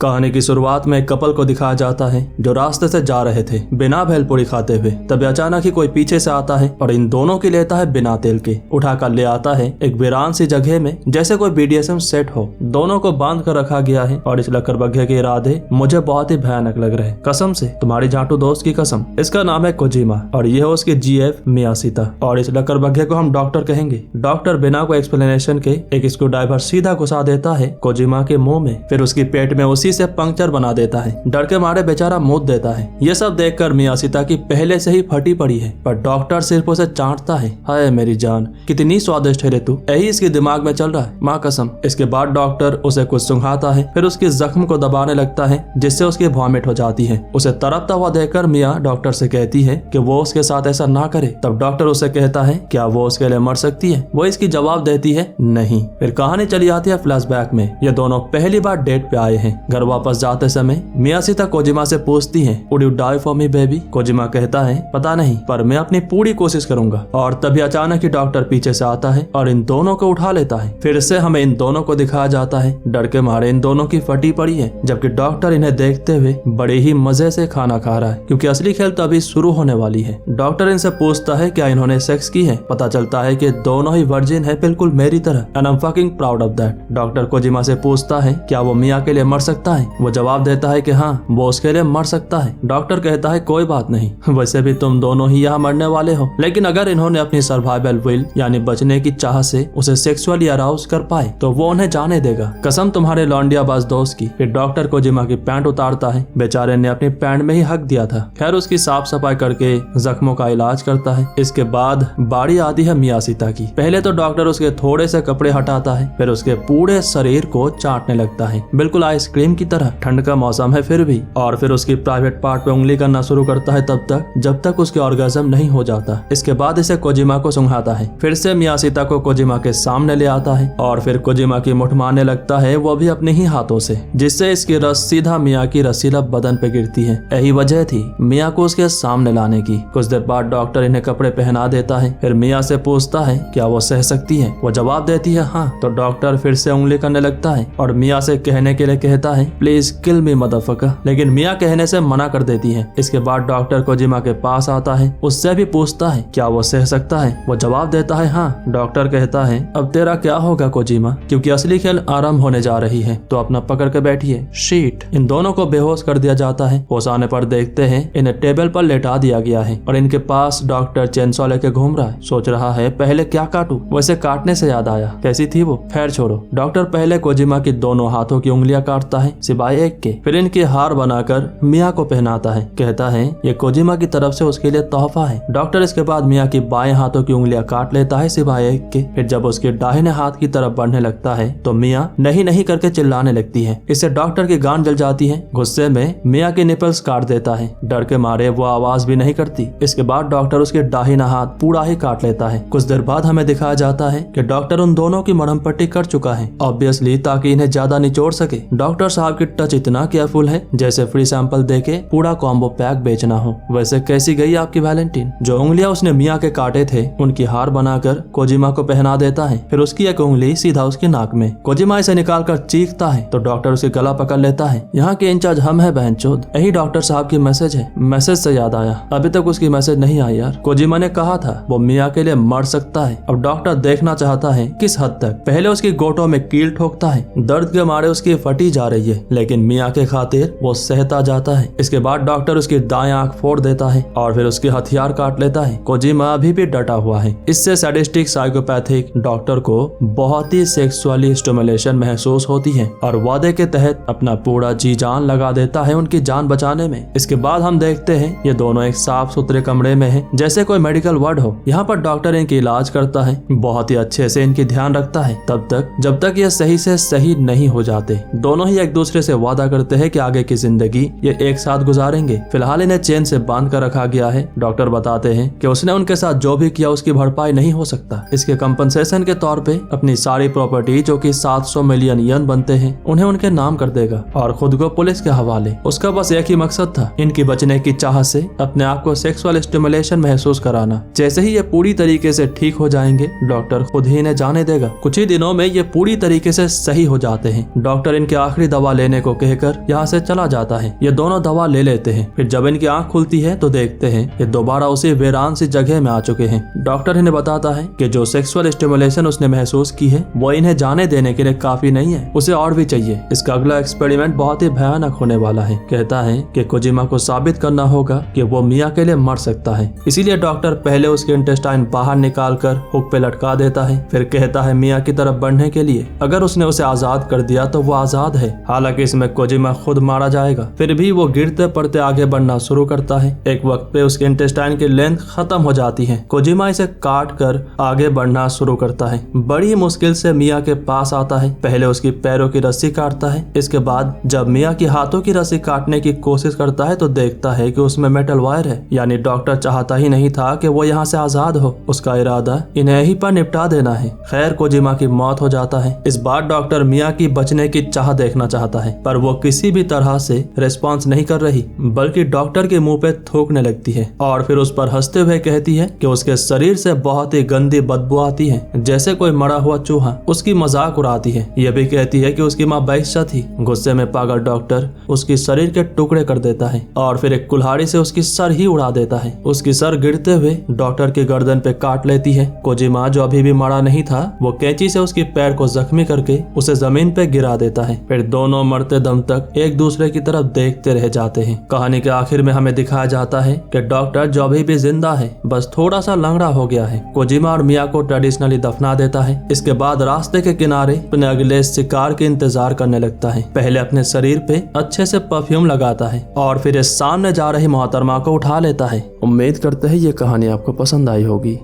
कहानी की शुरुआत में एक कपल को दिखाया जाता है जो रास्ते से जा रहे थे बिना भेलपूरी खाते हुए। तभी अचानक ही कोई पीछे से आता है और इन दोनों की लेता है बिना तेल के, उठाकर ले आता है एक वीरान सी जगह में जैसे कोई BDSM सेट हो। दोनों को बांध कर रखा गया है और इस लकड़बग्घे के इरादे मुझे बहुत ही भयानक लग रहे हैं। कसम से, तुम्हारी झाटू दोस्त की कसम। इसका नाम है कोजिमा और ये है उसकी GF मियाशिता और इस लकड़बग्घे को हम डॉक्टर कहेंगे। डॉक्टर बिना कोई एक्सप्लेनेशन के एक स्क्रू ड्राइवर सीधा घुसा देता है कोजिमा के मुंह में, फिर उसकी पेट में उसी से पंक्चर बना देता है। डर के मारे बेचारा मूत देता है। ये सब देखकर मियाशिता की पहले से ही फटी पड़ी है, पर डॉक्टर सिर्फ उसे चाटता है। हाय मेरी जान, कितनी स्वादिष्ट है रे तू, यही इसके दिमाग में चल रहा है, माँ कसम। इसके बाद डॉक्टर उसे कुछ सुंघाता है, फिर उसके जख्म को दबाने लगता है जिससे उसकी वॉमिट हो जाती है। उसे तड़पता हुआ देखकर मियाँ डॉक्टर से कहती है कि वो उसके साथ ऐसा ना करे। तब डॉक्टर उसे कहता है क्या वो उसके लिए मर सकती है। वो इसकी जवाब देती है नहीं। फिर कहानी चली आती है फ्लैशबैक में। ये दोनों पहली बार डेट पे आए हैं। घर वापस जाते समय मियाशिता कोजिमा से पूछती है would you die for me baby. Kojima कहता है पता नहीं, पर मैं अपनी पूरी कोशिश करूंगा। और तभी अचानक ही डॉक्टर पीछे से आता है और इन दोनों को उठा लेता है। फिर से हमें इन दोनों को दिखाया जाता है डर के मारे इन दोनों की फटी पड़ी है, जबकि डॉक्टर इन्हें देखते हुए बड़े ही मजे से खाना खा रहा है क्योंकि असली खेल तो अभी शुरू होने वाली है। डॉक्टर इनसे पूछता है क्या इन्होंने सेक्स की है। पता चलता है कि दोनों ही वर्जिन है, बिल्कुल मेरी तरह, and I am fucking proud of that. Doctor Kojima से पूछता है क्या वो मिया के लिए मर सकता है। वो जवाब देता है कि हाँ, वो उसके लिए मर सकता है। डॉक्टर कहता है कोई बात नहीं, वैसे भी तुम दोनों ही यहाँ मरने वाले हो, लेकिन अगर इन्होंने अपनी सर्वाइवल विल यानी बचने की चाह से उसे सेक्सुअली अराउज कर पाए तो वो उन्हें जाने देगा। कसम तुम्हारे लौंडियाबाज दोस्त की। फिर डॉक्टर कोजिमा की पैंट उतारता है। बेचारे ने अपनी पैंट में ही हक दिया था। खैर उसकी साफ सफाई करके जख्मों का इलाज करता है। इसके बाद बारी आती है मियाशिता की। पहले तो डॉक्टर उसके थोड़े से कपड़े हटाता है, फिर उसके पूरे शरीर को चाटने लगता है, बिल्कुल आइसक्रीम की तरह। ठंड का मौसम है फिर भी। और फिर उसकी प्राइवेट पार्ट पे उंगली करना शुरू करता है तब तक जब तक उसके ऑर्गेज्म नहीं हो जाता। इसके बाद इसे कोजिमा को सुंघाता है। फिर से मियाशिता को कोजिमा के सामने ले आता है और फिर कोजिमा की मुठ मारने लगता है, वो भी अपने ही हाथों से, जिससे इसकी रस सीधा मिया की रसीला बदन पे गिरती है। यही वजह थी मिया को उसके सामने लाने की। कुछ देर बाद डॉक्टर इन्हें कपड़े पहना देता है। फिर मिया से पूछता है क्या वो सह सकती है। वो जवाब देती है हाँ। तो डॉक्टर फिर से उंगली करने लगता है और मिया से कहने के लिए कहता है प्लीज किल मी मदरफकर, लेकिन मिया कहने से मना कर देती है। इसके बाद डॉक्टर कोजिमा के पास आता है, उससे भी पूछता है क्या वो सह सकता है। वो जवाब देता है हाँ। डॉक्टर कहता है अब तेरा क्या होगा कोजिमा, क्योंकि असली खेल आरंभ होने जा रही है, तो अपना पकड़ के बैठिए। शीट। इन दोनों को बेहोश कर दिया जाता है। होश आने पर देखते हैं इन्हें टेबल पर लेटा दिया गया है और इनके पास डॉक्टर चेनसॉ लेके घूम रहा है। सोच रहा है पहले क्या काटूं। वैसे काटने से याद आया, कैसी थी वो, खैर छोड़ो। डॉक्टर पहले कोजिमा की दोनों हाथों की उंगलियां काटता है सिवाय एक के, फिर इनकी हार बनाकर मिया को पहनाता है। कहता है ये कोजिमा की तरफ से उसके लिए तोहफा है। डॉक्टर इसके बाद मिया की बाएं हाथों की उंगलियां काट लेता है सिवाय एक के। फिर जब उसके दाहिने हाथ की तरफ बढ़ने लगता है तो मिया नहीं नहीं करके चिल्लाने लगती है। इससे डॉक्टर की गांड जल जाती है। गुस्से में मिया के निपल्स काट देता है। डर के मारे वो आवाज भी नहीं करती। इसके बाद डॉक्टर उसके दाहिना हाथ पूरा ही काट लेता है। कुछ देर बाद हमें दिखाया जाता है कि डॉक्टर उन दोनों की मरहम पट्टी कर चुका है, ऑब्वियसली ताकि इन्हें ज्यादा निचोड़ सके। डॉक्टर साहब की टच इतना केयरफुल है जैसे फ्री सैंपल देके पूरा कॉम्बो पैक बेचना हो। वैसे कैसी गई आपकी वैलेंटाइन। जो उंगलियां उसने मिया के काटे थे उनकी हार बनाकर कोजिमा को पहना देता है। फिर उसकी एक उंगली सीधा उसकी नाक में। कोजिमा इसे निकाल कर चीखता है तो डॉक्टर उसे गला पकड़ लेता है। यहाँ के इंचार्ज हम है बहनचोद। यही डॉक्टर साहब की मैसेज है। मैसेज से याद आया, अभी तक उसकी मैसेज नहीं आई यार। कोजिमा ने कहा था वो मिया के लिए मर सकता है। अब डॉक्टर देखना चाहता है किस हद तक। पहले उसकी गोटों में कील ठोकता है, दर्द के मारे उसकी फटी जा रही है, लेकिन मिया के खातिर वो सहता जाता है। इसके बाद डॉक्टर उसकी दाएं आंख फोड़ देता है और फिर उसके हथियार काट लेता है। कोजिमा अभी भी डटा हुआ है। इससे सैडिस्टिक साइकोपैथिक डॉक्टर को बहुत ही सेक्सुअली स्टिमुलेशन महसूस होती है और वादे के तहत अपना पूरा जी जान लगा देता है उनकी जान बचाने में। इसके बाद हम देखते हैं ये दोनों एक साफ सुथरे कमरे में हैं, जैसे कोई मेडिकल वार्ड हो। यहाँ पर डॉक्टर इनकी इलाज करता है, बहुत ही अच्छे से इनकी ध्यान रखता है तब तक जब तक ये सही से सही नहीं हो जाते। दोनों ही एक दूसरे से वादा करते हैं कि आगे की जिंदगी ये एक साथ गुजारेंगे। फिलहाल इन्हें चेन से बांध कर रखा गया है। डॉक्टर बताते हैं कि उसने उनके साथ जो भी किया उसकी भरपाई नहीं हो सकता। इसके कंपनसेशन के तौर पे अपनी सारी प्रॉपर्टी जो कि 700 मिलियन येन बनते हैं उन्हें उनके नाम कर देगा और खुद को पुलिस के हवाले। उसका बस एक ही मकसद था, इनकी बचने की चाह से अपने आप को सेक्सुअल स्टिमुलेशन महसूस कराना। जैसे ही ये पूरी तरीके से ठीक हो जाएंगे डॉक्टर खुद ही इन्हें जाने देगा। कुछ ही दिनों में ये पूरी तरीके से सही हो जाते हैं। डॉक्टर इनके आखिरी दवा दवा लेने को कहकर यहाँ से चला जाता है। ये दोनों दवा ले लेते हैं। फिर जब इनकी आंख खुलती है तो देखते हैं ये दोबारा उसी वीरान सी जगह में आ चुके हैं। डॉक्टर इन्हें बताता है कि जो सेक्सुअल स्टिमुलेशन उसने महसूस की है वो इन्हें जाने देने के लिए काफी नहीं है, उसे और भी चाहिए। इसका अगला एक्सपेरिमेंट बहुत ही भयानक होने वाला है। कहता है कि कोजिमा को साबित करना होगा कि वो मिया के लिए मर सकता है, इसीलिए डॉक्टर पहले उसके इंटेस्टाइन बाहर निकाल कर हुक पे लटका देता है। फिर कहता है मिया की तरफ बढ़ने के लिए, अगर उसने उसे आजाद कर दिया तो वो आजाद है। हालांकि इसमें कोजिमा खुद मारा जाएगा, फिर भी वो गिरते पड़ते आगे बढ़ना शुरू करता है। एक वक्त पे उसके इंटेस्टाइन की लेंथ खत्म हो जाती है। कोजिमा इसे काट कर आगे बढ़ना शुरू करता है। बड़ी मुश्किल से मिया के पास आता है। पहले उसकी पैरों की रस्सी काटता है। इसके बाद जब मिया की हाथों की रस्सी काटने की कोशिश करता है तो देखता है कि उसमें मेटल वायर है, यानी डॉक्टर चाहता ही नहीं था कि वो यहाँ से आजाद हो। उसका इरादा इन्हें ही पर निपटा देना है। खैर कोजिमा की मौत हो जाता है। इस बार डॉक्टर मिया की बचने की चाह देखना चाहता है, पर वो किसी भी तरह से रिस्पॉन्स नहीं कर रही, बल्कि डॉक्टर के मुंह पे थूकने लगती है और फिर उस पर हंसते हुए कहती है कि उसके शरीर से बहुत ही गंदी बदबू आती है, जैसे कोई मरा हुआ चूहा। उसकी मजाक उड़ाती है। यह भी कहती है कि उसकी माँ बेइज्जत थी। गुस्से में पागल डॉक्टर उसकी शरीर के टुकड़े कर देता है और फिर एक कुल्हाड़ी से उसकी सर ही उड़ा देता है। उसकी सर गिरते हुए डॉक्टर की गर्दन पे काट लेती है। कोजिमा जो अभी भी मरा नहीं था, वो कैंची से उसके पैर को जख्मी करके उसे जमीन पे गिरा देता है। फिर दोनों मरते दम तक एक दूसरे की तरफ देखते रह जाते हैं। कहानी के आखिर में हमें दिखाया जाता है कि डॉक्टर जो अभी भी जिंदा है, बस थोड़ा सा लंगड़ा हो गया है। कोजिमा और मिया को ट्रेडिशनली दफना देता है। इसके बाद रास्ते के किनारे अपने अगले शिकार के इंतजार करने लगता है। पहले अपने शरीर पे अच्छे से परफ्यूम लगाता है और फिर इस सामने जा रही मोहतरमा को उठा लेता है। उम्मीद करते हैं ये कहानी आपको पसंद आई होगी।